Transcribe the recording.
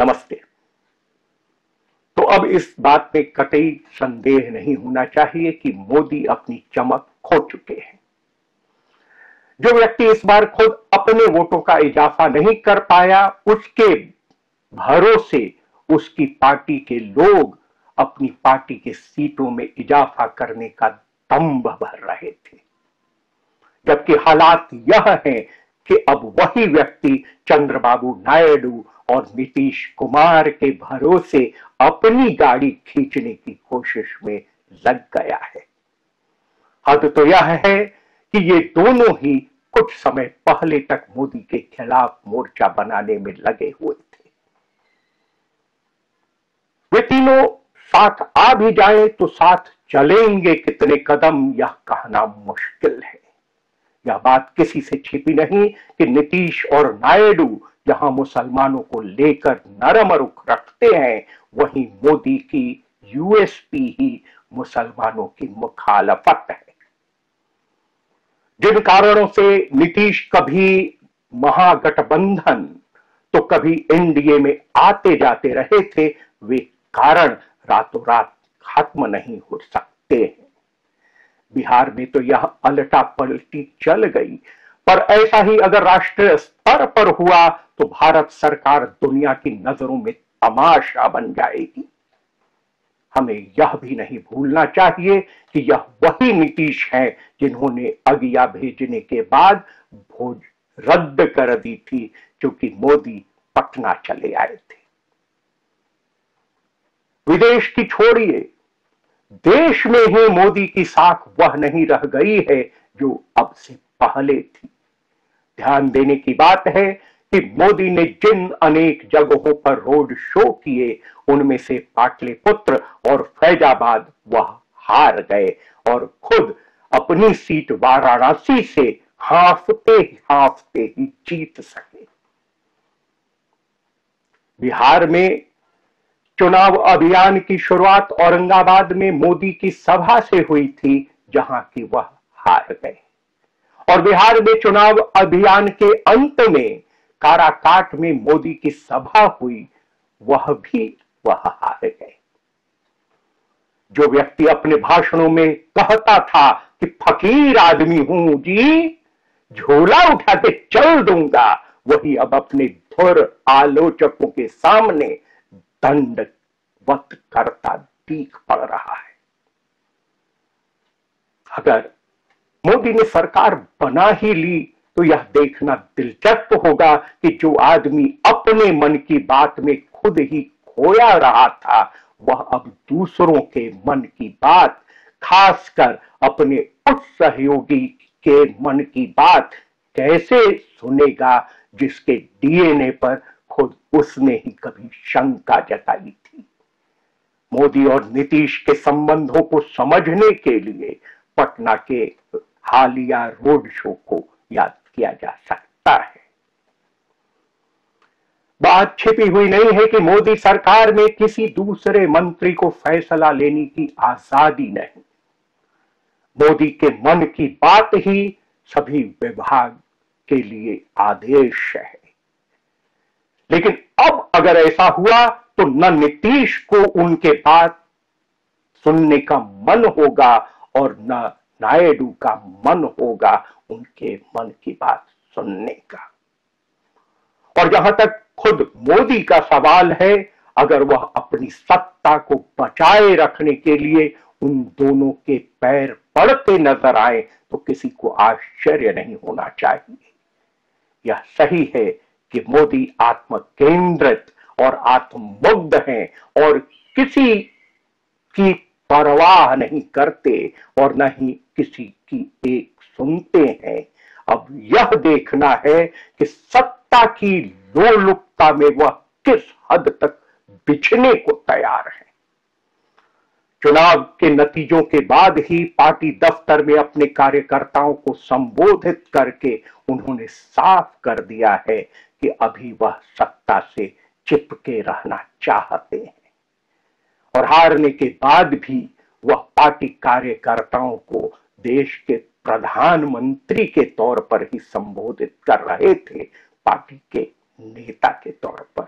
नमस्ते। तो अब इस बात में कतई संदेह नहीं होना चाहिए कि मोदी अपनी चमक खो चुके हैं। जो व्यक्ति इस बार खुद अपने वोटों का इजाफा नहीं कर पाया, उसके भरोसे उसकी पार्टी के लोग अपनी पार्टी के सीटों में इजाफा करने का दंभ भर रहे थे, जबकि हालात यह है कि अब वही व्यक्ति चंद्रबाबू नायडू और नीतीश कुमार के भरोसे अपनी गाड़ी खींचने की कोशिश में लग गया है। हद तो यह है कि ये दोनों ही कुछ समय पहले तक मोदी के खिलाफ मोर्चा बनाने में लगे हुए थे। वे तीनों साथ आ भी जाएं तो साथ चलेंगे कितने कदम, यह कहना मुश्किल है। यह बात किसी से छिपी नहीं कि नीतीश और नायडू जहां मुसलमानों को लेकर नरम रुख रखते हैं, वहीं मोदी की यूएसपी ही मुसलमानों की मुखालफत है। जिन कारणों से नीतीश कभी महागठबंधन तो कभी एनडीए में आते जाते रहे थे, वे कारण रातों रात खत्म नहीं हो सकते हैं। बिहार में तो यह अलटा पलटी चल गई, पर ऐसा ही अगर राष्ट्रीय स्तर पर हुआ तो भारत सरकार दुनिया की नजरों में तमाशा बन जाएगी। हमें यह भी नहीं भूलना चाहिए कि यह वही नीतीश है जिन्होंने अगिया भेजने के बाद भोज रद्द कर दी थी, क्योंकि मोदी पटना चले आए थे। विदेश की छोड़िए, देश में ही मोदी की साख वह नहीं रह गई है जो अब से पहले थी। ध्यान देने की बात है कि मोदी ने जिन अनेक जगहों पर रोड शो किए, उनमें से पाटलिपुत्र और फैजाबाद वह हार गए और खुद अपनी सीट वाराणसी से हांफते ही जीत सके। बिहार में चुनाव अभियान की शुरुआत औरंगाबाद में मोदी की सभा से हुई थी, जहां की वह हार गए, और बिहार में चुनाव अभियान के अंत में काराकाट में मोदी की सभा हुई, वह हार गए। जो व्यक्ति अपने भाषणों में कहता था कि फकीर आदमी हूं जी, झोला उठा के चल दूंगा, वही अब अपने धुर आलोचकों के सामने दंडवत करता दिख पड़ रहा है। अगर मोदी ने सरकार बना ही ली तो यह देखना दिलचस्प होगा कि जो आदमी अपने मन की बात में खुद ही खोया रहा था, वह अब दूसरों के मन की बात, खासकर अपने उस सहयोगी के मन की बात कैसे सुनेगा जिसके डीएनए पर खुद उसने ही कभी शंका जताई थी। मोदी और नीतीश के संबंधों को समझने के लिए पटना के हालिया रोड शो को याद किया जा सकता है। बात छिपी हुई नहीं है कि मोदी सरकार में किसी दूसरे मंत्री को फैसला लेने की आजादी नहीं। मोदी के मन की बात ही सभी विभाग के लिए आदेश है। लेकिन अब अगर ऐसा हुआ तो न नीतीश को उनके बात सुनने का मन होगा और न नायडू का मन होगा उनके मन की बात सुनने का। और जहां तक खुद मोदी का सवाल है, अगर वह अपनी सत्ता को बचाए रखने के लिए उन दोनों के पैर पड़ते नजर आए तो किसी को आश्चर्य नहीं होना चाहिए। यह सही है कि मोदी आत्म केंद्रित और आत्ममुग्ध हैं और किसी की परवाह नहीं करते और न ही किसी की एक सुनते हैं। अब यह देखना है कि सत्ता की लोलुपता में वह किस हद तक बिछने को तैयार है। चुनाव के नतीजों के बाद ही पार्टी दफ्तर में अपने कार्यकर्ताओं को संबोधित करके उन्होंने साफ कर दिया है कि अभी वह सत्ता से चिपके रहना चाहते हैं, और हारने के बाद भी वह पार्टी कार्यकर्ताओं को देश के प्रधानमंत्री के तौर पर ही संबोधित कर रहे थे, पार्टी के नेता के तौर पर।